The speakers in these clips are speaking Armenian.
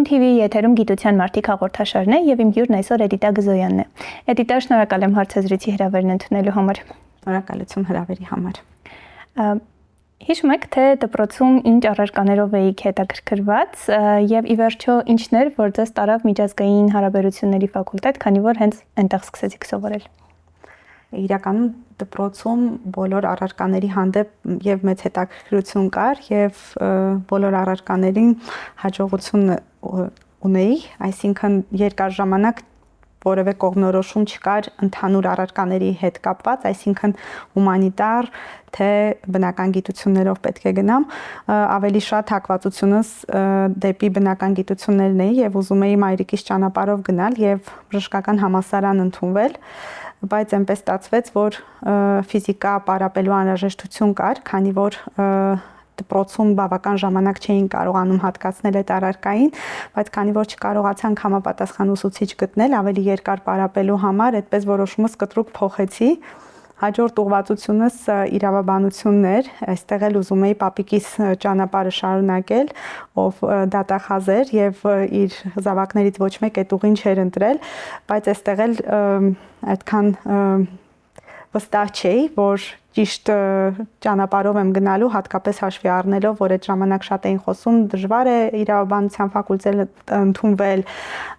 Տուն TV-ի եթերում գիտության մարդիկ հաղորդաշարն է եւ իմ հյուրն այսօր Էդիտա Գզոյանն է։ Էդիտա, շնորհակալ եմ հարցազրույցի հրավերն ընդունելու համար։ Շնորհակալություն հրավերի համար։ Հիշում եք, թե դպրոցում ինչ առարկաներով էիք հետաքրքրված եւ ի վերջո ինչն էր, որ ձեզ տարավ միջազգային հարաբերությունների ֆակուլտետ, քանի որ հենց այնտեղ սկսեցիք սովորել։ Իրականում դպրոցում բոլոր առարկաների հանդեպ եւ մեծ հետաքրքրություն կար եւ բոլոր առարկաներին հաջողություն ունեի, այսինքն երկար ժամանակ որևէ կողմնորոշում չկար ընդհանուր առարկաների հետ կապված, այսինքն հումանիտար թե բնական գիտություններով պետք է գնամ, ավելի շատ հակվածությունս դեպի բնական գիտություններն էի եւ ուզում էի մայրիկիս ճանապարհով գնալ եւ բժշկական համալսարան ընդունվել, բայց այնպես ստացվեց, որ ֆիզիկա պարապելու անհրաժեշտություն կար, քանի որ դպրոցում բավական ժամանակ չէին կարողանում հատկացնել այդ առարկային, բայց քանի որ չկարողացանք համապատասխան ուսուցիչ գտնել ավելի երկար պարապելու համար, այդպես որոշումս կտրուկ փոխեցի։ Հաջորդ ուղղվածությունս իրավաբանությունն էր, այստեղ էլ ուզում էի պապիկիս ճանապարհը շարունակել, ով դատախազ էր եւ իր զավակներից ոչ մեկ այդ ուղին չէր ընտրել, բայց այստեղ էլ այդքան վստահ չէի, որ ճիշտ ճանապարհով եմ գնալու, հատկապես հաշվի առնելով, որ այդ ժամանակ շատ էին խոսում, դժվար է իրավաբանության ֆակուլտետ ընդունվել,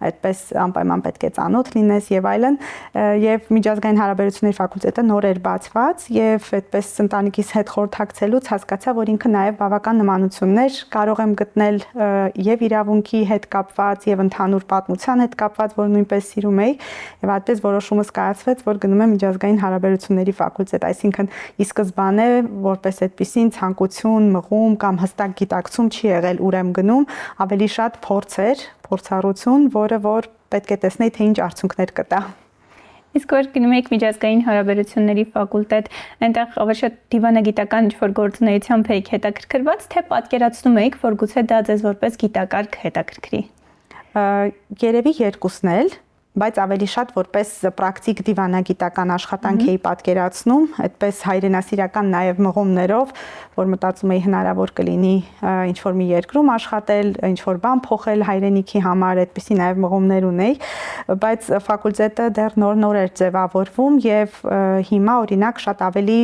այդպես անպայման պետք է ծանոթ լինես եւ այլն, եւ միջազգային հարաբերությունների ֆակուլտետը նոր էր բացված եւ այդպես ընտանիքիս հետ խորհրդակցելուց հասկացա, որ ինքը նաեւ բավական նմանություններ կարող եմ գտնել եւ իրավունքի հետ կապված եւ ընդհանուր պատմության հետ կապված, որ նույնպես սիրում էի, եւ այդպես որոշումս կայացվեց, որ գնում եմ միջազգային հարաբերությունների ֆակուլտետ, այսինքն ի սկզբանե որպես այդպիսին ցանկություն, մղում կամ հստակ գիտակցում չի եղել ուր եմ գնում, ավելի շատ փորձ էր, փորձառություն, որը որ պետք է տեսնեի, թե ինչ արդյունքներ կտա։ Իսկ որ գնում եք միջազգային հարաբերությունների ֆակուլտետ, այնտեղ ավելի շատ դիվանագիտական ինչ-որ գործունեությամբ եք հետաքրքրված, թե պատկերացնում եք, որ գուցե դա ձեզ որպես գիտակարգ հետաքրքրի։ Երևի երկուսն էլ, բայց ավելի շատ որպես պրակտիկ դիվանագիտական աշխատանք էի պատկերացնում, այդպես հայրենասիրական նաև մղումներով, որ մտածում էի հնարավոր կլինի ինչ-որ մի երկրում աշխատել, ինչ-որ բան փոխել հայրենիքի համար, այդպիսի նաև մղումներ ունեի, բայց ֆակուլտետը դեռ նոր էր ձևավորվում եւ հիմա օրինակ շատ ավելի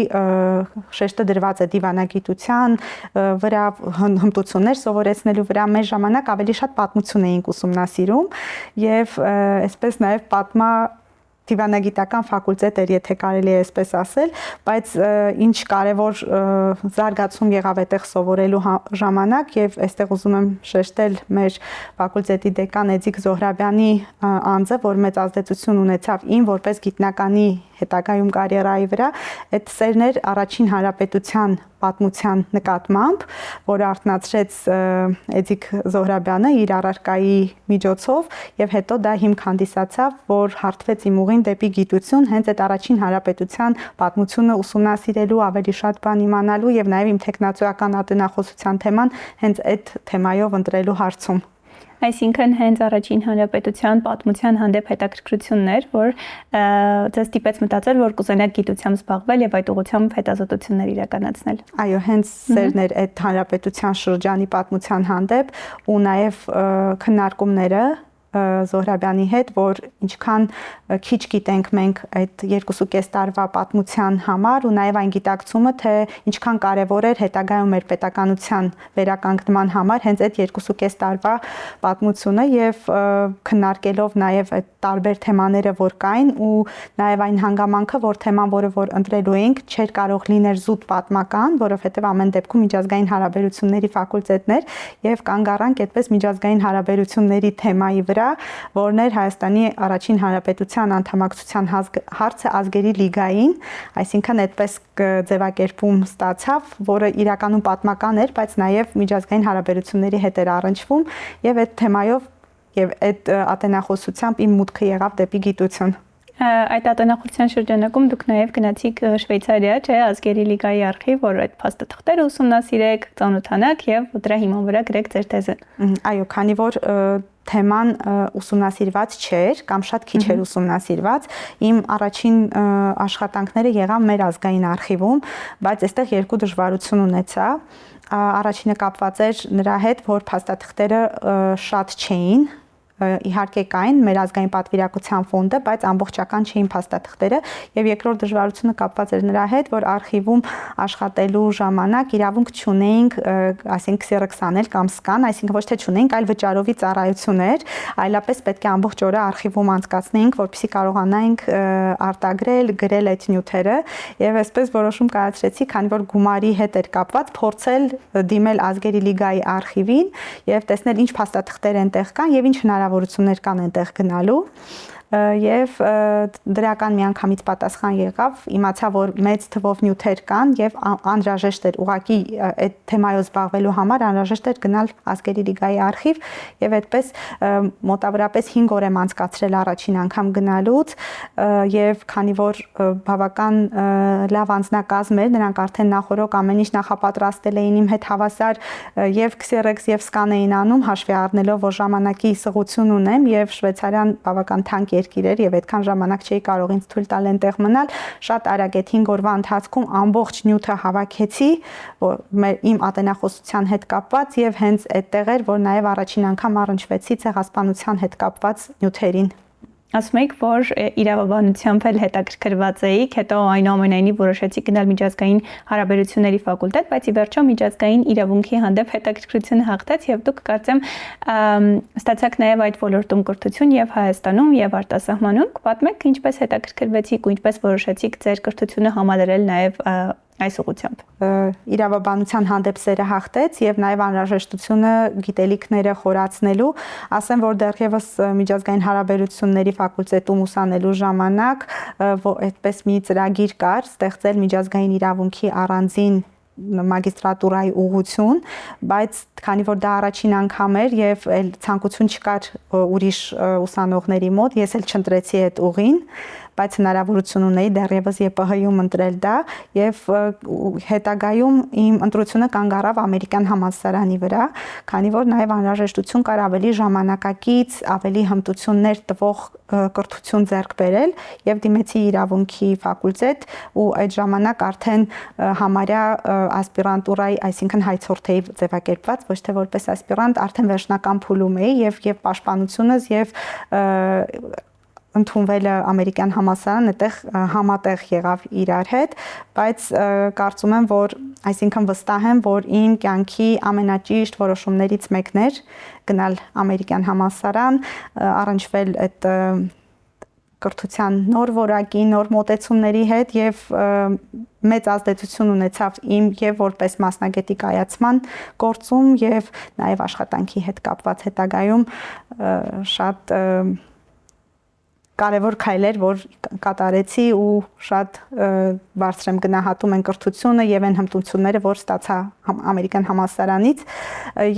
շեշտը դրված է դիվանագիտության վրա, հմտություններ սովորեցնելու վրա, մեր ժամանակ ավելի շատ պատմություն էինք ուսումնասիրում եւ այսպես նաև դիվանագիտական ֆակուլտետ էր, եթե կարելի է այսպես ասել, բայց ինչ կարևոր զարգացում եղավ այդտեղ սովորելու ժամանակ եւ այստեղ ուզում եմ շեշտել մեր ֆակուլտետի դեկան Էդիկ Զոհրաբյանի անձը, որ մեծ ազդեցություն ունեցավ իմ որպես գիտնականի հետագայում կարիերայի վրա, այդ սերն էր առաջին հանրապետության պատմության նկատմամբ, որը արթնացրեց Էդիկ Զոհրաբյանը իր առարկայի միջոցով եւ հետո դա հիմք հանդիսացավ, որ հարթվեց իմ ուղին դեպի գիտություն, հենց այդ առաջին հանրապետության պատմությունը ուսումնասիրելու, ավելի շատ բան իմանալու եւ նաեւ իմ տեխնացուական ատենախոսության թեման հենց այդ թեմայով ընտրելու հարցում։ Այսինքն հենց առաջին հանրապետության պատմության հանդեպ հետաքրքրությունն էր, որ ձեզ ստիպեց մտածել, որ կուզենաք գիտությամբ զբաղվել եւ այդ ուղղությամբ հետազոտություններ իրականացնել։ Այո, հենց սերն էր այդ հանրապետության շրջանի պատմության հանդեպ ու նաեւ քննարկումները Զոհրաբյանի հետ, որ ինչքան քիչ գիտենք մենք այդ 2.5 տարվա պատմության համար ու նաև այն գիտակցումը, թե ինչքան կարևոր էր հետագայում մեր պետականության վերականգնման համար հենց այդ 2.5 տարվա պատմությունը եւ քննարկելով նաև այդ տարբեր թեմաները, որ կային ու նաև այն հանգամանքը, որ թեման, որը որ ընտրելու էինք, չէր կարող լինել զուտ պատմական, որովհետեւ ամեն դեպքում միջազգային հարաբերությունների ֆակուլտետն էր եւ կանգ առանք այդպես միջազգային հարաբերությունների թեմայի վրա, որն էր Հայաստանի առաջին հանրապետության անդամակցության հարցը ազգերի լիգային, այսինքն այդպես ձևակերպում ստացավ, որը իրականում պատմական էր, բայց նաև միջազգային հարաբերությունների հետ էր առնչվում եւ այդ թեմայով եւ այդ ատենախոսությամբ իմ մուտքը եղավ դեպի գիտություն։ Այդ ատենախոսության շրջանակում դուք նաև գնացիք Շվեյցարիա, չէ, ազգերի լիգայի արխիվ, որ այդ փաստաթղթերը ուսումնասիրեք, ծանոթանաք եւ դրա հիման վրա գրեք ձեր թեզը։ Այո, քանի որ թեման ուսումնասիրված չէր կամ շատ քիչ էր ուսումնասիրված, իմ առաջին աշխատանքները եղան մեր ազգային արխիվում, բայց այստեղ երկու դժվարություն ունեցա։ առաջինը կապված էր նրա հետ, որ փաստաթղթերը շատ չէին, իհարկե կային մեր ազգային պատվիրակության ֆոնդը, բայց ամբողջական չէին փաստաթղթերը, եւ երկրորդ դժվարությունը կապված էր նրա հետ, որ արխիվում աշխատելու ժամանակ իրավունք չունեինք, այսինքն քսերքս անել կամ սկան, այսինքն ոչ թե չունեինք, այլ վճարովի ծառայություն էր, այլապես պետք է ամբողջ օրը արխիվում անցկացնեինք, որպեսզի կարողանայինք արտագրել, գրել այդ նյութերը, եւ այսպես որոշում կայացրեցի, քանի որ գումարի հետ էր կապված, փորձել դիմել Ազգերի լիգայի արխիվին եւ տեսնել ինչ փաստաթղթեր այնտեղ կան եւ ինչ հնարավորություններ կան այնտեղ գնալու եւ դրական միանգամից պատասխան եղավ, իմացա, որ մեծ թվով նյութեր կան եւ անհրաժեշտ էր ուղղակի այդ թեմայով զբաղվելու համար անհրաժեշտ էր գնալ Ազգերի լիգայի արխիվ եւ այդպես մոտավորապես 5 օր եմ անցկացրել առաջին անգամ գնալուց եւ քանի որ բավական լավ անձնակազմ էր, նրանք արդեն նախորոք ամեն ինչ նախապատրաստել էին իմ հետ հավասար եւ Xerox եւ scan էին անում, հաշվի առնելով, որ ժամանակի սղություն ունեմ եւ շվեյցարիան բավական թանկ երկիր էր եւ այդքան ժամանակ չէի կարող ինձ թույլ տալ այնտեղ մնալ, շատ արագ այդ 5 օրվա ընթացքում ամբողջ նյութը հավաքեցի, որ իմ ատենախոսության հետ կապված եւ հենց այդտեղ էր, որ նաեւ առաջին անգամ առնչվեցի ցեղասպանության հետ կապված նյութերին։ Ասում եք, որ իրավաբանությամբ էլ հետաքրքրված էիք, հետո այնուամենայնիվ որոշեցիք գնալ միջազգային հարաբերությունների ֆակուլտետ, բայց ի վերջո միջազգային իրավունքի հանդեպ հետաքրքրությունը հաղթեց եւ դուք կարծեմ ստացաք նաեւ այդ ոլորտում կրթություն եւ Հայաստանում եւ արտասահմանում։ Պատմեք, ինչպես հետաքրքրվեցիք ու ինչպես որոշեցիք ձեր կրթությունը համալրել նաեւ այս ուղղությամբ։ Իրավաբանության հանդեպ սերը հաղթեց եւ նաեւ անհրաժեշտությունը գիտելիքները խորացնելու, ասեմ, որ դեռևս միջազգային հարաբերությունների ֆակուլտետում ուսանելու ժամանակ այդպես մի ծրագիր կար ստեղծել միջազգային իրավունքի առանձին մագիստրատուրայի ուղղություն, բայց քանի որ դա առաջին անգամ էր եւ այլ ցանկություն չկար ուրիշ ուսանողների մոտ, ես էլ չընտրեցի այդ ուղին, բայց հնարավորություն ունեի դեռևս ԵՊՀ-ում ընտրել դա եւ հետագայում իմ ընտրությունը կանգ առավ ամերիկյան համալսարանի վրա, քանի որ նաեւ անհրաժեշտություն կար ավելի ժամանակակից, ավելի հմտություններ տվող կրթություն ձեռք բերել եւ դիմեցի իրավունքի ֆակուլտետ ու այդ ժամանակ արդեն համարյա ասպիրանտուրայի, այսինքն հայցորդ էի ձևակերպված, ոչ թե որպես ասպիրանտ, արդեն վերջնական փուլում էի եւ պաշտպանությունս եւ ընդունվելը ամերիկյան համալսարան այդտեղ համատեղ եղավ իրար հետ, բայց կարծում եմ, որ այսինքն վստահ եմ, որ իմ կյանքի ամենաճիշտ որոշումներից մեկն էր գնալ ամերիկյան համալսարան, առնչվել այդ կրթության նոր որակի, նոր մոտեցումների հետ եւ մեծ ազդեցություն ունեցավ իմ եւ որպես մասնագետի կայացման գործում եւ նաեւ աշխատանքի հետ կապված հետագայում շատ կարևոր քայլեր, որ կատարեցի ու շատ բարձր եմ գնահատում այն կրթությունը եւ այն հմտությունները, որ ստացա ամերիկյան համալսարանից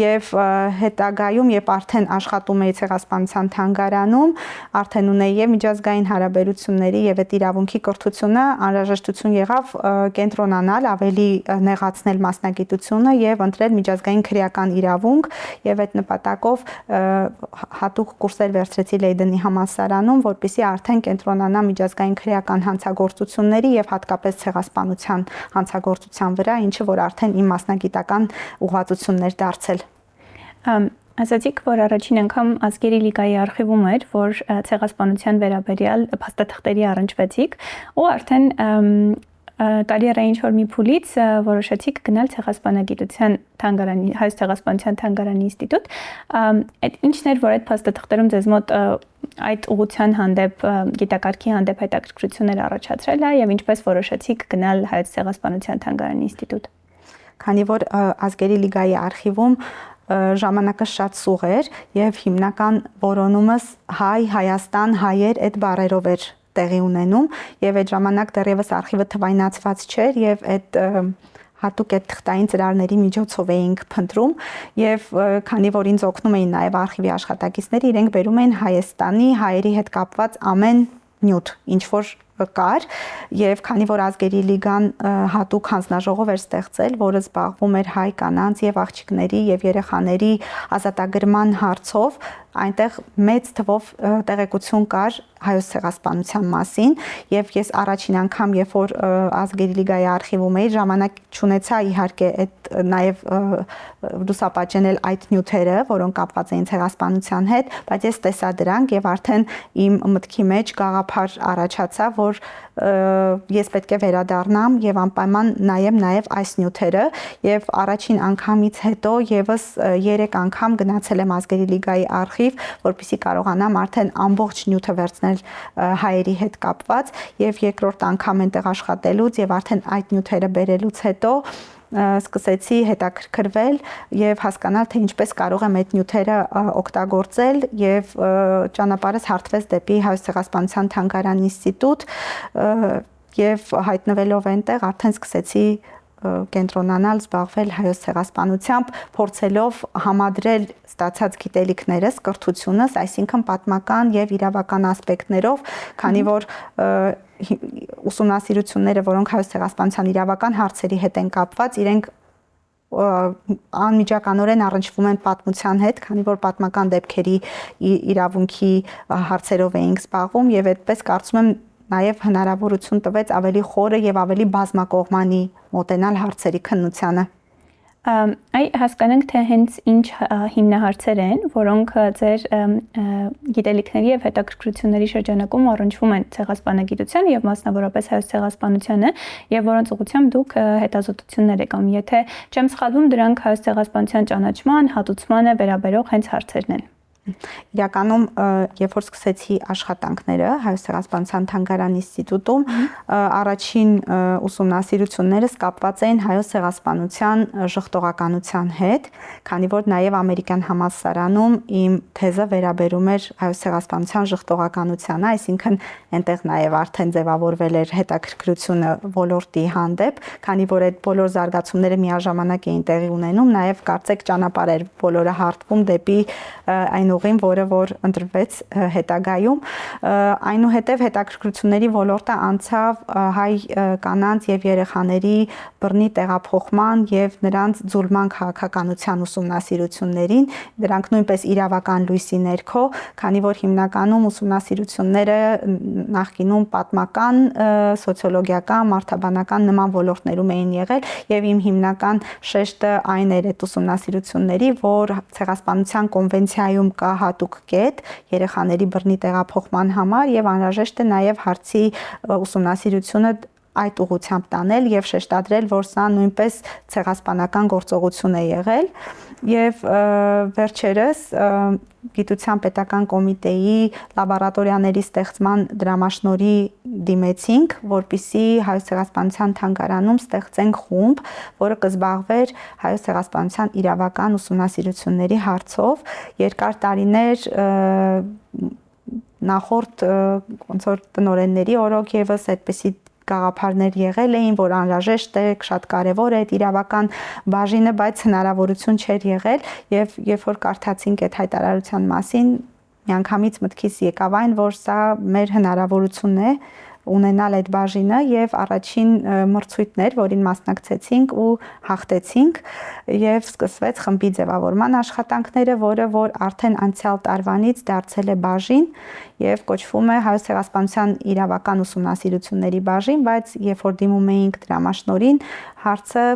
եւ հետագայում, երբ արդեն աշխատում էի ցեղասպանության թանգարանում, արդեն ունեի եւ միջազգային հարաբերությունների եւ այդ իրավունքի կրթությունը, անհրաժեշտություն եղավ կենտրոնանալ, ավելի նեղացնել մասնագիտությունը եւ ընտրել միջազգային քրեական իրավունք եւ այդ նպատակով հատուկ կուրսեր վերցրեցի Լեյդենի համալսարանում, որպեսզի արդեն կենտրոնանա միջազգային քրեական հանցագործությունների եւ հատկապես ցեղասպանության հանցագործության վրա, ինչը որ արդեն իմ մասնագիտական ուղղվածություններ դարձել։ Ասացիք, որ առաջին անգամ Ազգերի լիգայի արխիվում էր, որ ցեղասպանության վերաբերյալ փաստաթղթերի առնչվեցիք ու արդեն տարի առ ինչ որ մի փուլից որոշեցիք գնալ ցեղասպանագիտության թանգարանի, Հայոց ցեղասպանության թանգարանի ինստիտուտ։ Այդ ինչն էր, որ այդ փաստաթղթերում ձեզ մոտ այդ ուղղության հանդեպ, գիտակարգի հանդեպ հետաքրքրություններ առաջացրել է եւ ինչպես որոշեցիք գնալ Հայոց ցեղասպանության թանգարանի ինստիտուտ։ Քանի որ Ազգերի լիգայի արխիվում ժամանակը շատ սուղ էր եւ հիմնական որոնումս Հայաստան, հայեր այդ բառերով էր տեղի ունենում եւ այդ ժամանակ դեռևս արխիվը թվայնացված չէր եւ այդ հատուկ այդ թղթային ծրարների միջոցով էինք փնտրում եւ քանի որ ինձ օգնում էին նաեւ արխիվի աշխատակիցները, իրենք բերում էին Հայաստանի հայերի հետ կապված ամեն նյութ, ինչ որ կար եւ քանի որ Ազգերի լիգան հատուկ հանձնաժողով էր ստեղծել, որը զբաղվում էր հայ կանանց եւ աղջիկների եւ երեխաների ազատագրման հարցով, այնտեղ մեծ թվով տեղեկություն կար հայոց ցեղասպանության մասին եւ ես առաջին անգամ երբ որ ազգերի լիգայի արխիվում էի ժամանակ չունեցա իհարկե այդ նաեւ լուսապաճենել այդ նյութերը, որոնք կապված էին ցեղասպանության հետ, բայց ես տեսա դրանք եւ արդեն իմ մտքի մեջ գաղափար առաջացավ, որ ես պետք է վերադառնամ եւ անպայման նայեմ նաեւ այս նյութերը եւ առաջին անգամից հետո եւս 3 անգամ գնացել եմ ազգերի լիգայի արխիվ, որպեսզի կարողանամ արդեն ամբողջ նյութը վերցնել հայերի հետ կապված եւ երկրորդ անգամ այնտեղ աշխատելուց եւ արդեն այդ նյութերը բերելուց հետո սկսեցի հետաքրքրվել եւ հասկանալ թե ինչպես կարող եմ այդ նյութերը օգտագործել եւ ճանապարհս հարթվեց դեպի Հայոց ցեղասպանության թանգարան ինստիտուտ եւ հայտնվելով այնտեղ արդեն սկսեցի կենտրոնանալ, զբաղվել հայոց ցեղասպանությամբ, փորձելով համադրել ստացած գիտելիքներս, կրթությունս, այսինքն պատմական եւ իրավական ասպեկտներով, քանի որ ուսումնասիրությունները, որոնք հայոց ցեղասպանության իրավական հարցերի հետ են կապված, իրենք անմիջականորեն առնչվում են պատմության հետ, քանի որ պատմական դեպքերի իրավունքի հարցերով էինք զբաղվում եւ այդպես կարծում եմ նաև հնարավորություն տվեց ավելի խորը եւ ավելի բազմակողմանի մոտենալ հարցերի քննությանը։ Այ հասկանանք թե հենց ինչ հիմնահարցեր են, որոնք ձեր գիտելիքների եւ հետաքրքրությունների շրջանակում առնչվում են ցեղասպանագիտությանը եւ մասնավորապես հայոց ցեղասպանությանը եւ որոնց ուղղությամբ դուք հետազոտություններ եք անում։ Եթե չեմ սխալվում, դրանք հայոց ցեղասպանության ճանաչման, հատուցմանը վերաբերող հենց հարցերն են։ Իրականում երբ որ սկսեցի աշխատանքները հայոց ցեղասպանության թանգարան ինստիտուտում առաջին ուսումնասիրություններս կապված էին հայոց ցեղասպանության ժխտողականության հետ, քանի որ նաև ամերիկյան համալսարանում իմ թեզը վերաբերում էր հայոց ցեղասպանության ժխտողականությանը, այսինքն այնտեղ նաև արդեն ձևավորվել էր հետաքրքրությունը ոլորտի հանդեպ, քանի որ այդ բոլոր զարգացումները միաժամանակ էին տեղի ունենում, նաև կարծեք ճանապարհ էր բոլորը հարթվում դեպի այն ուղին, որը որ ընտրվեց հետագայում, այնուհետև հետաքրքրությունների ոլորտը անցավ հայ կանանց եւ երեխաների բռնի տեղափոխման եւ նրանց ձուլման քաղաքականության ուսումնասիրություններին, դրանք նույնպես իրավական լույսի ներքո, քանի որ հիմնականում ուսումնասիրությունները նախկինում պատմական, սոցիոլոգիական, մարդաբանական նման ոլորտներում էին եղել եւ իմ հիմնական շեշտը այն էր այդ ուսումնասիրությունների, որ ցեղասպանության կոնվենցիայում կա հատուկ կետ երեխաների բռնի տեղափոխման համար եւ անհրաժեշտ է նաեւ հարցի ուսումնասիրությունը այդ ուղղությամբ տանել եւ շեշտադրել, որ սա նույնպես ցեղասպանական գործողություն է եղել եւ վերջերս գիտության պետական կոմիտեի լաբորատորիաների ստեղծման դրամաշնորհի դիմեցինք, որպիսի հայոց ցեղասպանության թանգարանում ստեղծենք խումբ, որը կզբաղվեր հայոց ցեղասպանության իրավական ուսումնասիրությունների հարցով, երկար տարիներ նախորդ ոնց որ տնօրենների օրոք եւս այդպիսի գաղափարներ եղել էին, որ անհրաժեշտ է, շատ կարևոր է այդ իրավական բաժինը, բայց հնարավորություն չէր եղել եւ երբ որ կարդացինք այդ հայտարարության մասին, միանգամից մտքիս եկավ այն, որ սա մեր հնարավորությունն է ունենալ այդ բաժինը եւ առաջին մրցույթներ, որին մասնակցեցինք ու հաղթեցինք եւ սկսվեց խմբի ձևավորման աշխատանքները, որը որ արդեն անցյալ տարվանից դարձել է բաժին եւ կոչվում է հայոց ցեղասպանության իրավական ուսումնասիրությունների բաժին, բայց երբ որ դիմում էինք դրամաշնորհին, հարցը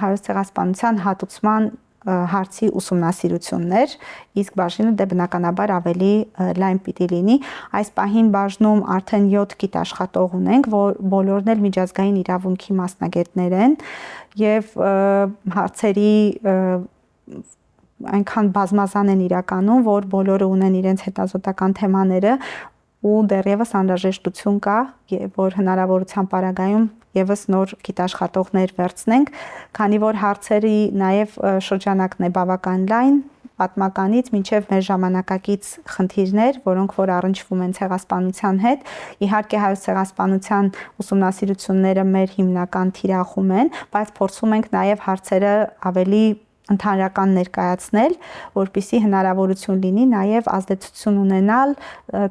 հայոց ցեղասպանության հատուցման հարցի ուսումնասիրություններ, իսկ բաժինը դե բնականաբար ավելի լայն պիտի լինի։ Այս պահին բաժնում արդեն 7 գիտաշխատող ունենք, որ բոլորն էլ միջազգային իրավունքի մասնագետներ են եւ հարցերի այնքան բազմազան են իրականում, որ բոլորը ունեն իրենց հետազոտական թեմաները ու դեռևս անհրաժեշտություն կա, որ հնարավորության պարագայում եւս նոր գիտաշխատողներ վերցնենք, քանի որ հարցերի նաեւ շրջանակն է բավական լայն, պատմականից մինչև մեր ժամանակակից խնդիրներ, որոնք որ առնչվում են ցեղասպանության հետ, իհարկե հայոց ցեղասպանության ուսումնասիրությունները մեր հիմնական թիրախում են, բայց փորձում ենք նաեւ հարցերը ավելի ընդհանրական ներկայացնել, որպեսզի հնարավորություն լինի նաև ազդեցություն ունենալ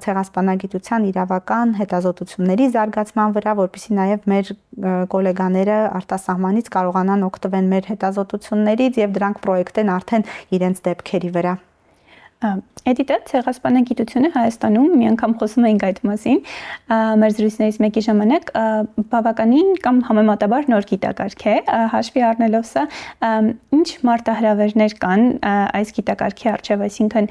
ցեղասպանագիտության իրավական հետազոտությունների զարգացման վրա, որպեսզի նաև մեր գոլեգաները արտասահմանից կարողանան օգտվել մեր հետազոտություններից եւ դրանք պրոյեկտեն արդեն իրենց դեպքերի վրա։ Էդիտա ցեղասպանագիտությունը Հայաստանում մի անգամ խոսում էինք այդ մասին մեր զրույցներից մեկի ժամանակ բավականին կամ համեմատաբար նոր գիտակարգ է հաշվի առնելով սա ինչ մարտահրավերներ կան այս գիտակարգի առջև, այսինքն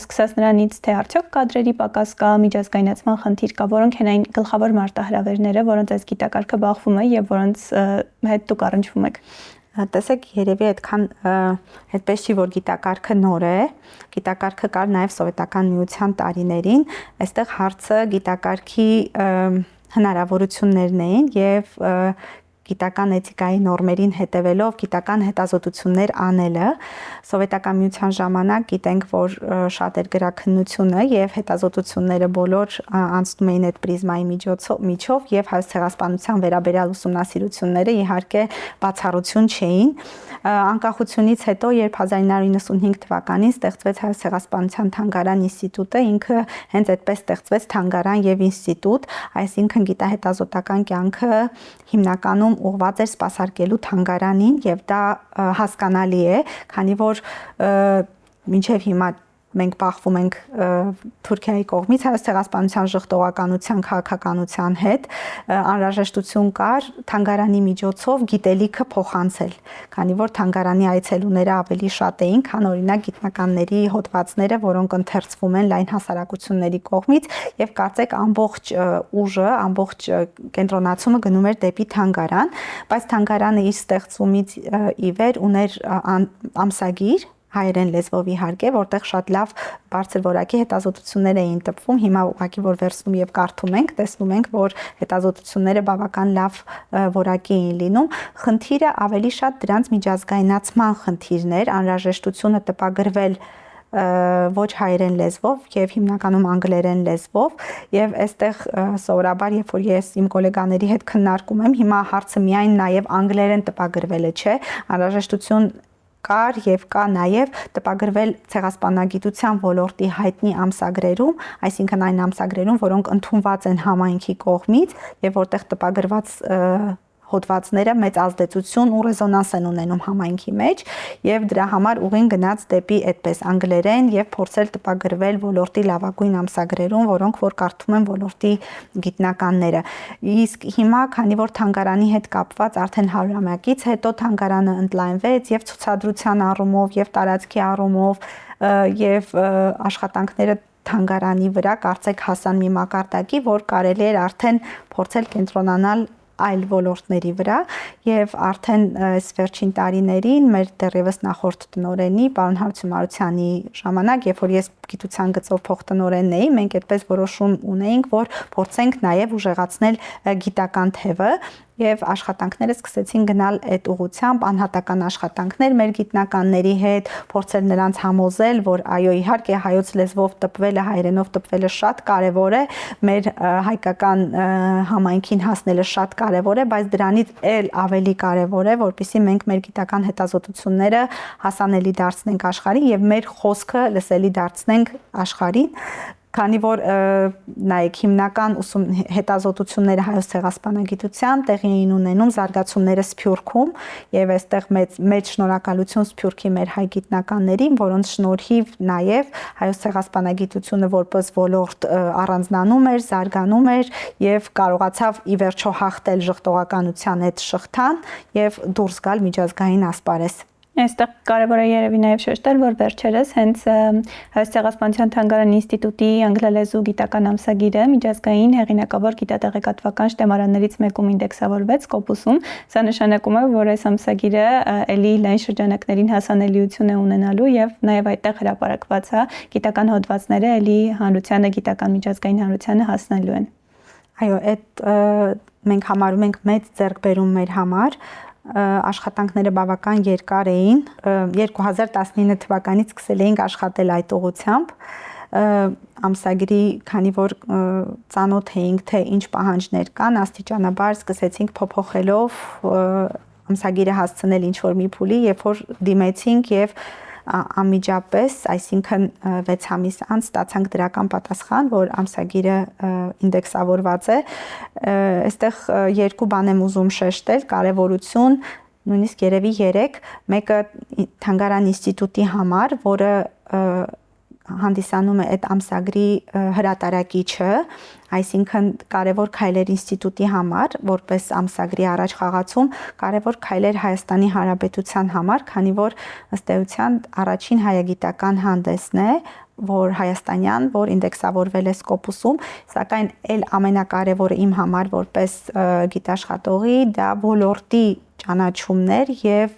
սկսած նրանից թե արդյոք կադրերի պակաս կա, միջազգայնացման խնդիր կա, որոնք են այն գլխավոր մարտահրավերները, որոնց այս գիտակարգը բախվում է եւ որոնց հետ դուք առնչվում եք։ Տեսեք, երևի այդքան այդպես չի, որ գիտակարգը նոր է, գիտակարգը կար նաև սովետական միության տարիներին, այստեղ հարցը գիտակարգի հնարավորություններն էին եւ գիտական էթիկայի նորմերին հետևելով գիտական հետազոտություններ անելը սովետական միության ժամանակ գիտենք, որ շատ էր գրաքննությունը եւ հետազոտությունները բոլոր անցնում էին այդ պրիզմայի միջով եւ հայոց ցեղասպանության վերաբերյալ ուսումնասիրությունները իհարկե բացառություն չէին անկախությունից հետո երբ 1995 թվականին ստեղծվեց հայոց ցեղասպանության թանգարան ինստիտուտը ինքը հենց այդպես ստեղծվեց թանգարան եւ ինստիտուտ այսինքն գիտահետազոտական կյանքը հիմնականում ուղղված էր սպասարկելու թանգարանին եւ դա հասկանալի է, քանի որ մինչեւ հիմա մենք բախվում ենք Թուրքիայի կողմից հայոց ցեղասպանության ժխտողականության քաղաքականության հետ անհրաժեշտություն կար թանգարանի միջոցով գիտելիքը փոխանցել, քանի որ թանգարանի այցելուները ավելի շատ էին, քան օրինակ գիտնականների հոդվածները, որոնք ընթերցվում են լայն հասարակությունների կողմից եւ կարծեք ամբողջ ուժը, ամբողջ կենտրոնացումը գնում էր դեպի թանգարան, բայց թանգարանը իր ստեղծումից ի վեր ուներ ամսագիր հայերեն լեզվով իհարկե, որտեղ շատ լավ բարձր որակի հետազոտություններ էին տպվում, հիմա ուղղակի որ վերցնում եւ կարդում ենք, տեսնում ենք, որ հետազոտությունները բավական լավ որակի էին լինում, խնդիրը ավելի շատ դրանց միջազգայնացման խնդիրն էր, անհրաժեշտությունը տպագրվել ոչ հայերեն լեզվով եւ հիմնականում անգլերեն լեզվով եւ այստեղ սովորաբար երբ որ ես իմ գոլեգաների հետ քննարկում եմ, հիմա հարցը միայն նաեւ անգլերեն տպագրվելը չէ, անհրաժեշտություն կար եւ կա նաեւ տպագրվել ցեղասպանագիտության ոլորտի հայտնի ամսագրերում, այսինքն այն ամսագրերում, որոնք ընդունված են համայնքի կողմից եւ որտեղ տպագրված հոդվածները մեծ ազդեցություն ու ռեզոնանս են ունենում համայնքի մեջ եւ դրա համար ուղին գնաց դեպի այդպես անգլերեն եւ փորձել տպագրվել ոլորտի լավագույն ամսագրերում, որոնք որ կարդում են ոլորտի գիտնականները։ Իսկ հիմա, քանի որ թանգարանի հետ կապված արդեն 100-ամյակից հետո թանգարանը ընդլայնվեց եւ ցուցադրության առումով եւ տարածքի առումով եւ աշխատանքները թանգարանի վրա կարծեք հասան մի մակարդակի, որ կարելի էր արդեն փորձել կենտրոնանալ այլ ոլորտների վրա եւ արդեն այս վերջին տարիներին մեր դեռևս նախորդ տնօրենի պարոն Հարություն Մարությանի ժամանակ, երբ որ ես գիտության գծով փոխտնօրենն էի, մենք այդպես որոշում ունեինք, որ փորձենք նաեւ ուժեղացնել գիտական թևը եւ աշխատանքները սկսեցին գնալ այդ ուղղությամբ, անհատական աշխատանքներ մեր գիտնականների հետ, փորձել նրանց համոզել, որ այո, իհարկե հայոց լեզվով տպվելը, հայերենով տպվելը շատ կարեւոր է, մեր հայկական համայնքին հասնելը շատ կարեւոր է, բայց դրանից էլ ավելի կարեւոր է, որպեսզի մենք մեր գիտական հետազոտությունները հասանելի դարձնենք աշխարհին եւ մեր խոսքը լսելի դարձնենք աշխարհին, քանի որ նայեք հիմնական հետազոտությունները հայոց ցեղասպանագիտության տեղի էին ունենում զարգացումները Սփյուռքում եւ այստեղ մեծ շնորհակալություն Սփյուռքի մեր հայ գիտնականներին, որոնց շնորհիվ նաեւ հայոց ցեղասպանագիտությունը որպես ոլորտ առանձնանում էր, զարգանում էր եւ կարողացավ ի վերջո հաղթել ժխտողականության այդ շղթան եւ դուրս գալ միջազգային ասպարեզ։ Այստեղ կարևոր է երևի նաև շեշտել, որ վերջերս հենց հայոց ցեղասպանության թանգարան ինստիտուտի անգլալեզու գիտական ամսագիրը միջազգային հեղինակավոր գիտատեղեկատվական շտեմարաններից մեկում ինդեքսավորվեց Scopus-ում։ Սա նշանակում է, որ այս ամսագիրը ելի լայն շրջանակներին հասանելիություն է ունենալու եւ նաև այդտեղ հրապարակված է գիտական հոդվածները ելի հանրությանը, գիտական միջազգային հանրությանը հասնելու են։ Այո, այդ մենք համարում ենք մեծ ձեռքբերում մեր համար աշխատանքները բավական երկար էին 2019 թվականից սկսել էինք աշխատել այդ ուղղությամբ ամսագրի, քանի որ ծանոթ էինք թե ինչ պահանջներ կան, աստիճանաբար սկսեցինք փոփոխելով ամսագիրը հասցնել ինչ որ մի փուլի, երբ որ դիմեցինք եւ անմիջապես, այսինքն 6 ամիս անց ստացանք դրական պատասխան, որ ամսագիրը ինդեքսավորված է։ Այստեղ երկու բան եմ ուզում շեշտել, կարևորություն, նույնիսկ երևի 3, մեկը թանգարան ինստիտուտի համար, որը հանդիսանում է այդ ամսագրի հրատարակիչը, այսինքն կարևոր քայլեր ինստիտուտի համար, որպես ամսագրի առաջ խաղացում, կարևոր քայլեր Հայաստանի Հանրապետության համար, քանի որ ըստ էության առաջին հայագիտական հանդեսն է, որ հայաստանյան, որ ինդեքսավորվել է Scopus-ում, սակայն էլ ամենակարևորը իմ համար որպես գիտաշխատողի դա ոլորտի ճանաչումներ եւ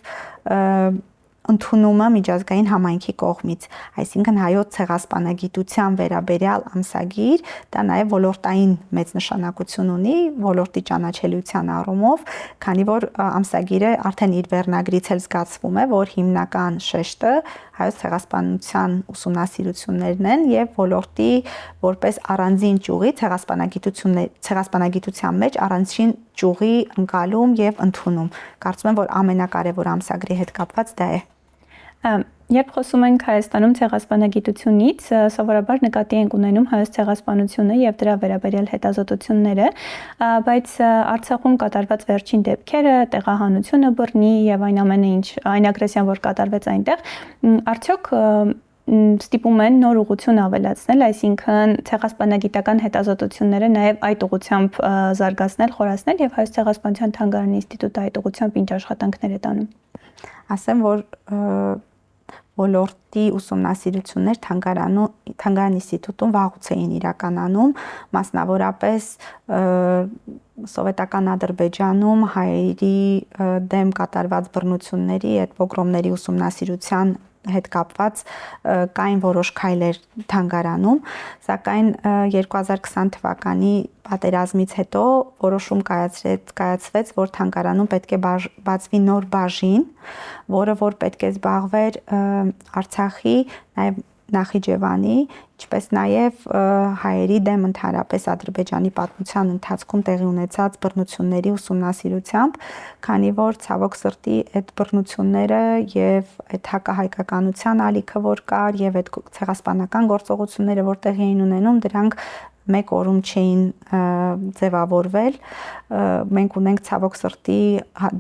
ընդունումը միջազգային համայնքի կողմից, այսինքն հայոց ցեղասպանագիտության վերաբերյալ ամսագիր, դա նաև ոլորտային մեծ նշանակություն ունի, ոլորտի ճանաչելիության առումով, քանի որ ամսագիրը արդեն իր վերնագրից էլ զգացվում է, որ հիմնական շեշտը հայոց ցեղասպանության ուսումնասիրություններն են եւ ոլորտի որպես առանձին ճյուղի ցեղասպանագիտության մեջ առանձին ճյուղի ընկալում եւ ընդունում։ Կարծում եմ, որ ամենակարևոր ամսագրի հետ կապված դա է։ Երբ խոսում ենք Հայաստանում ցեղասպանագիտությունից, սովորաբար նկատի ենք ունենում հայոց ցեղասպանությունը եւ դրա վերաբերյալ հետազոտությունները, բայց Արցախում կատարված վերջին դեպքերը, տեղահանությունը բռնի եւ այն ամենը, ինչ այն ագրեսիան, որ կատարվեց այնտեղ, արդյոք ստիպում են նոր ուղղություն ավելացնել, այսինքն ցեղասպանագիտական հետազոտությունները նաև այդ ուղղությամբ զարգացնել, խորացնել եւ հայոց ցեղասպանության թանգարանի ինստիտուտը այդ ուղղությամբ ինչ աշխատանքներ է տանում։ Ասեմ, որ ոլորտի ուսումնասիրություններ թանգարան ինստիտուտում վաղուց էին իրականանում, մասնավորապես սովետական Ադրբեջանում հայերի դեմ կատարված բռնությունների, այդ պոգրոմների ուսումնասիրության հետ կապված կային որոշ քայլեր թանգարանում, սակայն 2020 թվականի պատերազմից հետո որոշում կայացվեց, որ թանգարանում պետք է բացվի նոր բաժին, որը որ պետք է զբաղվեր Արցախի, նաև Նախիջևանի, ինչպես նաև հայերի դեմ ընդհանրապես Ադրբեջանի պատմության ընթացքում տեղի ունեցած բռնությունների ուսումնասիրությամբ, քանի որ ցավոք սրտի այդ բռնությունները եւ այդ հակահայկականության ալիքը որ կար եւ այդ ցեղասպանական գործողությունները որ տեղի էին ունենում, դրանք մեկ օրում չէին ձևավորվել, մենք ունենք ցավոք սրտի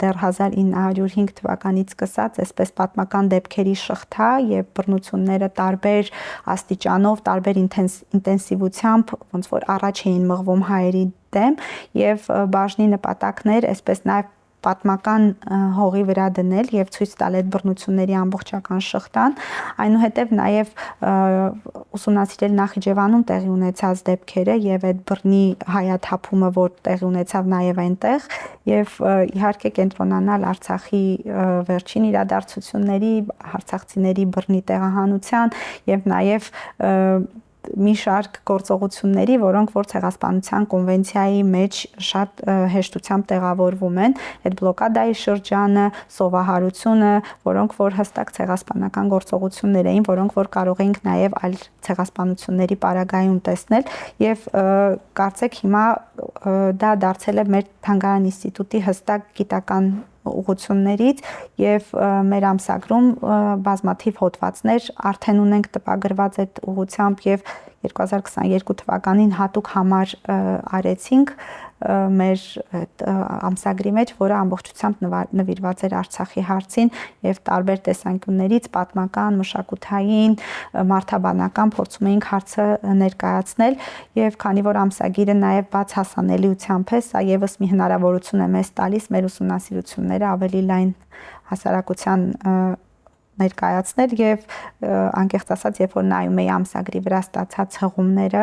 դեռ 1905 թվականից սկսած այսպես պատմական դեպքերի շղթա եւ բռնությունները տարբեր աստիճանով, տարբեր ինտենսիվությամբ ոնց որ առաջ էին մղվում հայերի դեմ եւ բաժնի նպատակն էր այսպես նաեւ պատմական հողի վրա դնել եւ ցույց տալ այդ բռնությունների ամբողջական շղթան, այնուհետեւ նաեւ ուսումնասիրել Նախիջևանում տեղի ունեցած դեպքերը եւ այդ բռնի հայաթափումը, որ տեղի ունեցավ նաեւ այնտեղ եւ իհարկե կենտրոնանալ Արցախի վերջին իրադարձությունների, արցախցիների բռնի տեղահանության եւ նաեւ մի շարք գործողությունների, որոնք որ ցեղասպանության կոնվենցիայի մեջ շատ հեշտությամբ տեղավորվում են, այդ բլոկադայի շրջանը, սովահարությունը, որոնք որ հստակ ցեղասպանական գործողություններ էին, որոնք որ կարող էինք նաև այլ ցեղասպանությունների պարագայում տեսնել եւ կարծեք հիմա դա դարձել է մեր թանգարան ինստիտուտի հստակ գիտական ուղղություններից եւ մեր ամսագրում բազմաթիվ հոդվածներ արդեն ունենք տպագրված այդ ուղղությամբ եւ 2022 թվականին հատուկ համար արեցինք մեր ամսագրի մեջ, որը ամբողջությամբ նվիրված էր Արցախի հարցին եւ տարբեր տեսանկյուններից պատմական, մշակութային, մարդաբանական փորձում էինք հարցը ներկայացնել եւ քանի որ ամսագիրը նաեւ բաց հասանելիությամբ է, սա եւս մի հնարավորություն է մեզ տալիս մեր ուսումնասիրությունները ավելի լայն հասարակության ներկայացնել եւ անկեղծ ասած, երբ որ նայում էի ամսագրի վրա ստացած հղումները,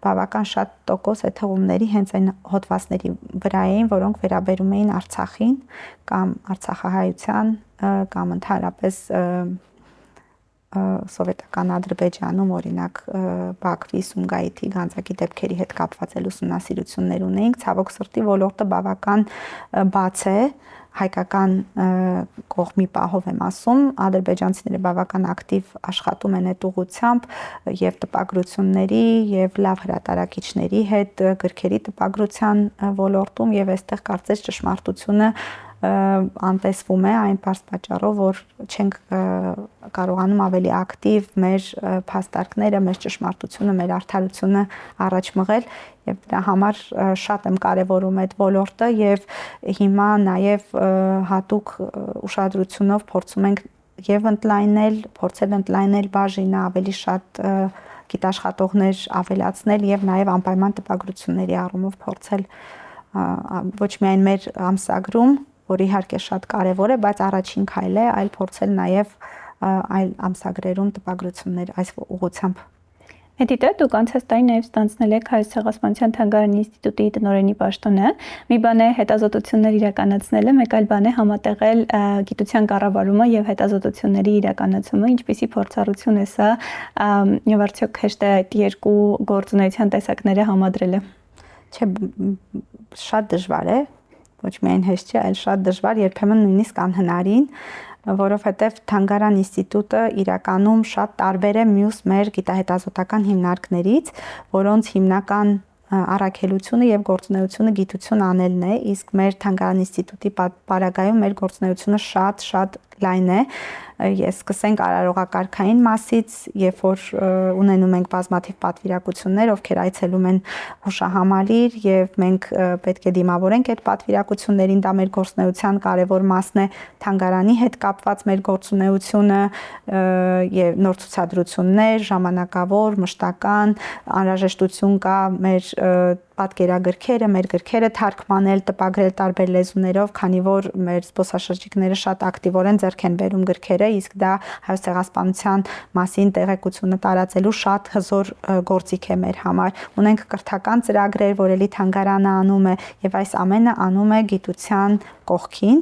բավական շատ տոկոս այդ հղումների հենց այն հոդվածների վրա էին, որոնք վերաբերում էին Արցախին կամ արցախահայության կամ ընդհանրապես սովետական Ադրբեջանում օրինակ Բաքվի, Սումգայիթի, Գանձակի դեպքերի հետ կապված ուսումնասիրություններ ունեինք, ցավոք սրտի ոլորտը բավական բաց է, հայկական կողմի պահով եմ ասում, ադրբեջանցիները բավական ակտիվ աշխատում են այդ ուղղությամբ եւ տպագրությունների եւ լավ հրատարակիչների հետ գրքերի տպագրության ոլորտում եւ այստեղ կարծես ճշմարտությունը անտեսվում է այն պարզ պատճառով, որ չենք կարողանում ավելի ակտիվ մեր փաստարկները, մեր ճշմարտությունը, մեր արդարությունը առաջ մղել եւ դրա համար շատ եմ կարեւորում այդ ոլորտը եւ հիմա նաեւ հատուկ ուշադրությունով փորձում ենք եւ ընդլայնել, փորձել ընդլայնել բաժինը, ավելի շատ գիտաշխատողներ ավելացնել եւ նաեւ անպայման տպագրությունների առումով փորձել ոչ միայն մեր ամսագրում, որ իհարկե շատ կարեւոր է, բայց առաջին քայլ է, այլ փորձել նաեւ այլ ամսագրերում տպագրություններ այս ուղղությամբ։ Հետիդե դուք անցած տարի նաև ստանձնել եք Հայոց ցեղասպանության թանգարանի ինստիտուտի տնօրենի պաշտոնը։ Մի բան է հետազոտություններ իրականացնելը, մեկ այլ բան է համատեղել գիտության կառավարումը եւ հետազոտությունների իրականացումը, ինչպիսի փորձառություն է սա, եւ արդյոք հեշտ է այդ երկու գործունեության տեսակները համադրելը։ Չէ, շատ դժվար է, ոչ միայն հեշտ չէ, այլ շատ դժվար, երբեմն նույնիսկ անհնարին, որովհետև թանգարան ինստիտուտը իրականում շատ տարբեր է մյուս մեր գիտահետազոտական հիմնարկներից, որոնց հիմնական առաքելությունը եւ գործունեությունը գիտություն անելն է, իսկ մեր թանգարան ինստիտուտի պարագայում մեր գործունեությունը շատ լայն է։ Ես սկսենք արարողակարգային մասից, երբ որ ունենում ենք բազմաթիվ պատվիրակություններ, ովքեր այցելում են հուշահամալիր եւ մենք պետք է դիմավորենք այդ պատվիրակություններին, դա մեր գործունեության կարևոր մասն է, թանգարանի հետ կապված մեր գործունեությունը եւ նոր ցուցադրություններ, ժամանակավոր, մշտական, անհրաժեշտություն կա մեր պատկերագրքերը, մեր գրքերը թարգմանել, տպագրել տարբեր լեզուներով, քանի որ մեր զբոսաշրջիկները շատ ակտիվորեն ձեռք են բերում գրքերը, իսկ դա հայոց ցեղասպանության մասին տեղեկությունը տարածելու շատ հզոր գործիք է մեր համար։ Ունենք կրթական ծրագրեր, որ էլի թանգարանը անում է, եւ այս ամենը անում է գիտության կողքին,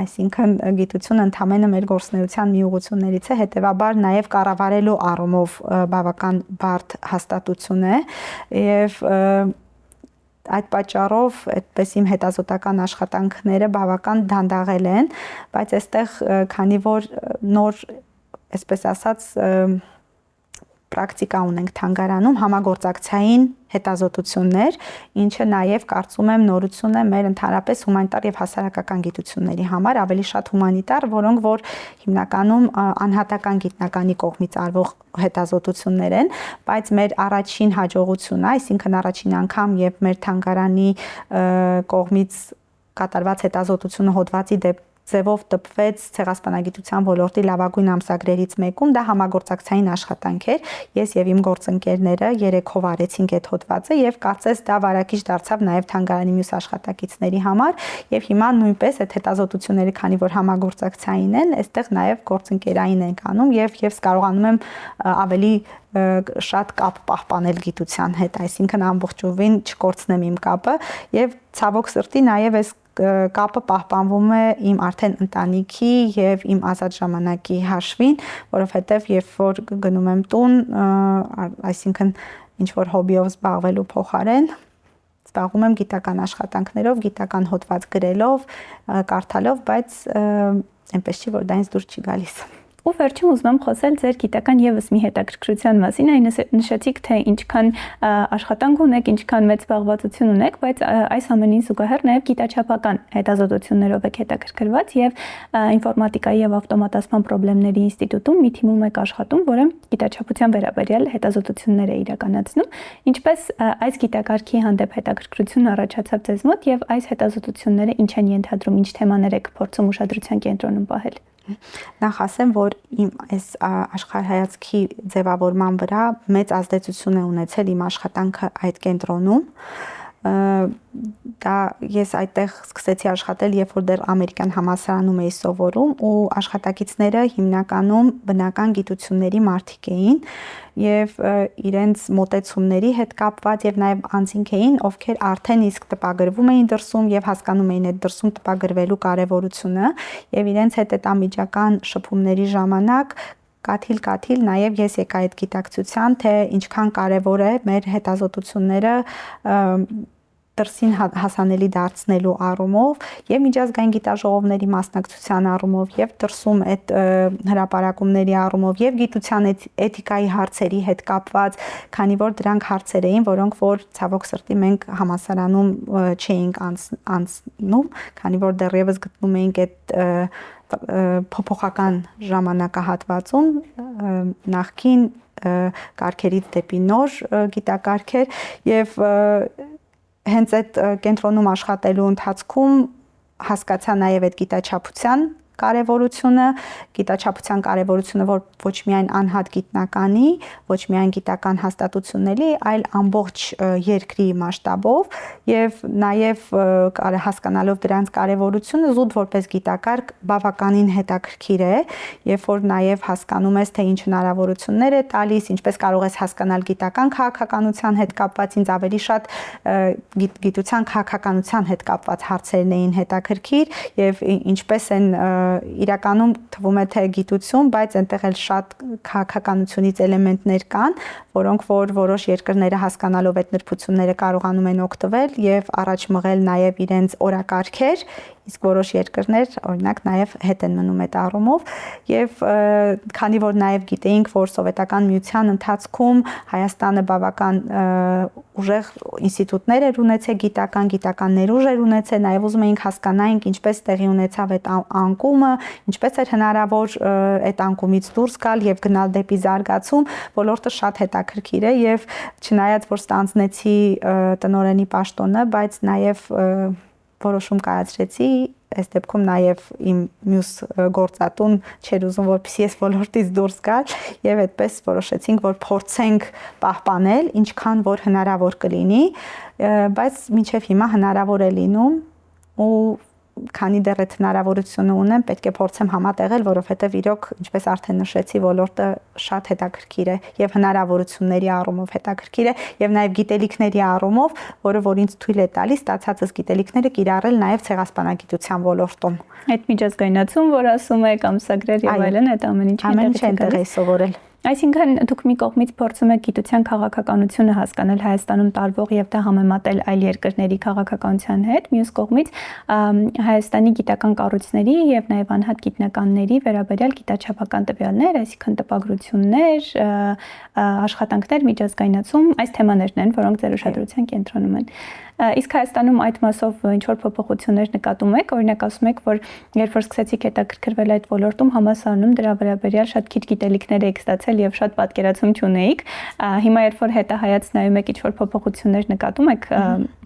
այսինքն գիտությունը ընդհանրապես մեր գործունեության մի ուղղություններից է, հետեւաբար նաեւ կառավարելու առումով բավական բարդ հաստատություն է եւ այդ պատճառով այդպես իմ հետազոտական աշխատանքները բավական դանդաղել են, բայց այստեղ քանի որ նոր, այսպես ասած, պրակտիկա ունենք թանգարանում, համագործակցային հետազոտություններ, ինչը նաև կարծում եմ նորություն է մեր ընդհանրապես հումանիտար եւ հասարակական գիտությունների համար, ավելի շատ հումանիտար, որոնք որ հիմնականում անհատական գիտնականի կողմից արվող հետազոտություններ են, բայց մեր առաջին հաջողությունը, այսինքն առաջին անգամ եւ մեր թանգարանի կողմից կատարված հետազոտությունը հոդվածի ձևով տպվեց ցեղասպանագիտության ոլորտի լավագույն ամսագրերից մեկում, դա համագործակցային աշխատանք էր։ Ես եւ իմ գործընկերները երեքով արեցինք այդ հոդվածը եւ կարծես դա վարակիչ դարձավ նաեւ թանգարանի մյուս աշխատակիցների համար եւ հիմա նույնպես այդ հետազոտությունները, քանի որ համագործակցային են, այստեղ նաեւ գործընկերային ենք անում եւ կարողանում եմ ավելի շատ կապ պահպանել գիտության հետ, այսինքն ամբողջովին չկորցնեմ իմ կապը եւ ցավոք սրտի նաեւ այս կապը պահպանվում է իմ արդեն ընտանիքի եւ իմ ազատ ժամանակի հաշվին, որովհետեւ երբ որ գնում եմ տուն, այսինքն ինչ որ հոբիով զբաղվելու փոխարեն զբաղվում եմ գիտական աշխատանքներով, գիտական հոդված գրելով, կարդալով, բայց այնպես չի որ դա ինձ դուր չի գալիս։ Ու վերջում ուզում եմ խոսել ձեր գիտական եւս մի հետաքրքրության մասին, այն նշեցիք, թե ինչքան աշխատանք ունեք, ինչքան մեծ զբաղվածություն ունեք, բայց այս ամենին զուգահեռ նաեւ գիտաչափական հետազոտություններով եք հետաքրքրված եւ ինֆորմատիկայի եւ ավտոմատացման խնդիրների ինստիտուտում մի թիմում եք աշխատում, որը գիտաչափության վերաբերյալ հետազոտություններ է իրականացնում։ Ինչպես այս գիտակարգի հանդեպ հետաքրքրություն առաջացավ ձեզ մոտ եւ այս հետազոտությունները ինչ են ենթադրում, ինչ թեմաներ եք փորձում ուշադրության կենտրոնում պահել։ Նախ ասեմ, որ իմ այս աշխարհայացքի ձևավորման վրա մեծ ազդեցություն է ունեցել իմ աշխատանքը այդ կենտրոնում։ Դա ես այդտեղ սկսեցի աշխատել, երբ որ դեռ ամերիկյան համալսարանում էի սովորում ու աշխատակիցները հիմնականում բնական գիտությունների մարդիկ էին եւ իրենց մոտեցումների հետ կապված եւ նաեւ անձինք էին, ովքեր արդեն իսկ տպագրվում էին դրսում եւ հասկանում էին այդ դրսում տպագրվելու կարեւորությունը եւ իրենց հետ այդ անմիջական շփումների ժամանակ կաթիլ նաև ես եկա այդ գիտակցության, թե ինչքան կարևոր է մեր հետազոտությունները դրսին հասանելի դարձնելու առումով եւ միջազգային գիտաժողովների մասնակցության առումով եւ դրսում այդ հրապարակումների առումով եւ գիտության էթիկայի հարցերի հետ կապված, քանի որ դրանք հարցեր էին, որոնք որ ցավոք սրտի մենք համալսարանում չէինք անցնում, քանի որ դեռևս գտնում էինք այդ փոփոխական ժամանակահատվածում նախքին կարգերից դեպի նոր գիտակարգեր եւ հենց այդ կենտրոնում աշխատելու ընթացքում հասկացա նաև այդ գիտաչափության կարևորությունը, գիտաչափության կարևորությունը, որ ոչ միայն անհատ գիտնականի, ոչ միայն գիտական հաստատությունների, այլ ամբողջ երկրի մասշտաբով եւ նաեւ հասկանալով դրանց կարևորությունը զուտ որպես գիտակարգ բավականին հետաքրքիր է, երբ որ նաեւ հասկանում ես թե ինչ հնարավորություններ է տալիս, ինչպես կարող ես հասկանալ գիտական քաղաքականության հետ կապված, ինձ ավելի շատ գիտության քաղաքականության հետ կապված հարցերն էին հետաքրքիր եւ ինչպես են իրականում թվում է թե գիտություն, բայց այնտեղ էլ շատ քաղաքականությունից էլեմենտներ կան, որոնք որ որոշ երկրները հասկանալով այդ նրբությունները կարողանում են օգտվել եւ առաջ մղել նաեւ իրենց օրակարգեր, իսկ որոշ երկրներ օրինակ նաեւ հետ են մնում այդ առումով եւ քանի որ նաեւ գիտեինք, որ սովետական միության ընթացքում Հայաստանը բավական ուժեղ ինստիտուտներ էր ունեցել, գիտական ներուժ էր ունեցել, նաեւ ուզում էինք հասկանայինք ինչպես տեղի ունեցավ այդ անկումը, ինչպես էր հնարավոր այդ անկումից դուրս գալ եւ գնալ դեպի զարգացում, ոլորտը շատ հետաքրքիր է եւ չնայած որ ստանձնեցի տնօրենի պաշտոնը, բայց նաեւ որոշում կայացրեցի, այս դեպքում նաև իմ մյուս գործատուն չէր ուզում, որպեսզի ես ոլորտից դուրս գալ եւ այդպես որոշեցինք, որ փորձենք պահպանել ինչքան որ հնարավոր կլինի, բայց մինչեւ հիմա հնարավոր է լինում ու քանի դեռ այդ հնարավորությունը ունեմ, պետք է փորձեմ համատեղել, որովհետեւ իրոք, ինչպես արդեն նշեցի, ոլորտը շատ հետաքրքիր է եւ հնարավորությունների առումով հետաքրքիր է եւ նաեւ գիտելիքների առումով, որը որ ինձ թույլ է տալիս ստացածս գիտելիքները կիրառել նաեւ ցեղասպանագիտության ոլորտում։ Այդ միջազգայնացում, որ ասում եք, ամսագրեր եւ այլն, այդ ամեն ինչը այնտեղ է սովորել։ Այսինքն դուք մի կողմից փորձում եք գիտության քաղաքականությունը հասկանալ Հայաստանում տարվող եւ դա համեմատել այլ երկրների քաղաքականության հետ, մյուս կողմից Հայաստանի գիտական կառույցների եւ նաեւ անհատ գիտնականների վերաբերյալ գիտաչափական տվյալներ, այսինքն տպագրություններ, աշխատանքներ, միջազգայնացում, այս թեմաներն են, որոնք ձեր ուշադրության կենտրոնում են։ Իսկ Հայաստանում այդ մասով ինչ որ փոփոխություններ նկատում եք, օրինակ ասում եք, որ երբ որ սկսեցիք հետաքրքրվել այդ ոլորտում, համալսարանում դրա վերաբերյալ շատ քիչ գիտելիքներ եք ստացել եւ շատ պատկերացում չունեիք, հիմա երբ որ հետահայաց նայում եք, ինչ որ փոփոխություններ նկատում եք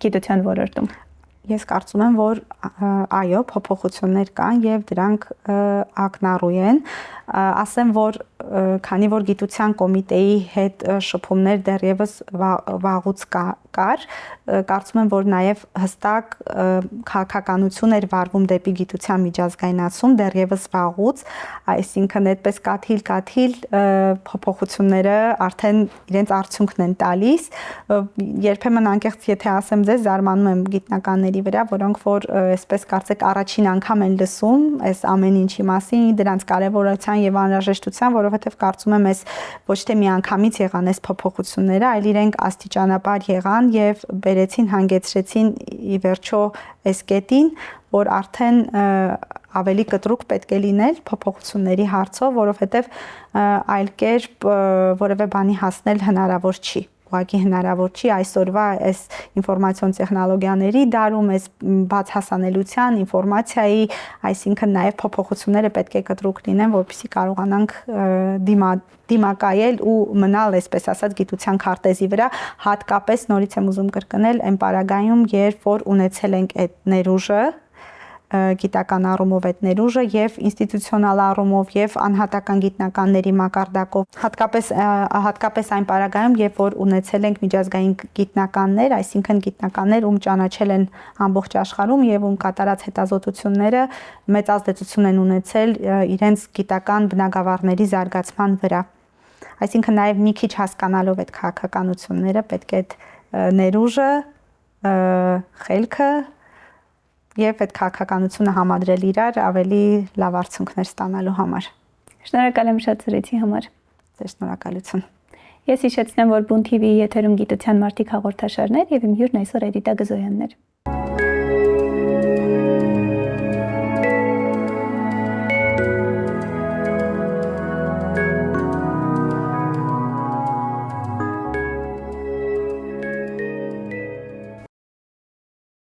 գիտության ոլորտում։ Ես կարծում եմ, որ այո, փոփոխություններ կան եւ դրանք ակնառու են, ասեմ, որ քանի որ գիտության կոմիտեի հետ շփումներ դեռևս վաղուց կար, կարծում եմ, որ նաև հստակ քաղաքականություն էր վարվում դեպի գիտության միջազգայնացում դեռևս վաղուց, այսինքն այդպես կաթիլ փոփոխությունները արդեն իրենց արդյունքն են տալիս, երբեմն անկեղծ եթե ասեմ ձեզ, զարմանում եմ գիտնականների վրա, որոնք որ այսպես կարծեք առաջին անգամ են լսում այս ամեն ինչի մասին, դրանց կարևորության եւ անհրաժեշտության, որովհետեւ կարծում եմ այս ոչ թե միանգամից եղան այս փոփոխությունները, այլ իրենք աստիճանաբար եղան եւ բերեցին, հանգեցրեցին ի վերջո այս կետին, որ արդեն ավելի կտրուկ պետք է լինել փոփոխությունների հարցով, որովհետեւ այլ կերպ որևէ բանի հասնել հնարավոր չի։ Ուղղակի հնարավոր չի այսօրվա այս ինֆորմացիոն տեխնոլոգիաների դարում, այս բաց հասանելիության, ինֆորմացիայի, այսինքն նաև փոփոխությունները պետք է կտրուկ լինեն, որպեսզի կարողանանք դիմակայել ու մնալ, այսպես ասած, գիտության քարտեզի վրա, հատկապես նորից եմ ուզում կրկնել այն պարագայում, երբ որ ունեցել ենք այդ ներուժը, գիտական առումով այդ ներուժը եւ ինստիտուցիոնալ առումով եւ անհատական գիտնականների մակարդակով հատկապես այն պարագայում երբ որ ունեցել ենք միջազգային գիտնականներ, այսինքն գիտնականներ, ում ճանաչել են ամբողջ աշխարհում եւ ում կատարած հետազոտությունները մեծ ազդեցություն են ունեցել իրենց գիտական բնագավառների զարգացման վրա։ Այսինքն նաեւ մի քիչ հասկանալով այդ քաղաքականությունները պետք է այդ ներուժը, խելքը եւ այդ քաղաքականությունը համադրել իրար ավելի լավ արդյունքներ ստանալու համար։ Շնորհակալ եմ շատ զրույցի համար։ Ձեր շնորհակալություն։ Ես հիշեցնեմ, որ Բուն TV-ի եթերում գիտության մարդիկ հաղորդաշարներ եւ իմ հյուրն այսօր Էդիտա Գզոյանն էր։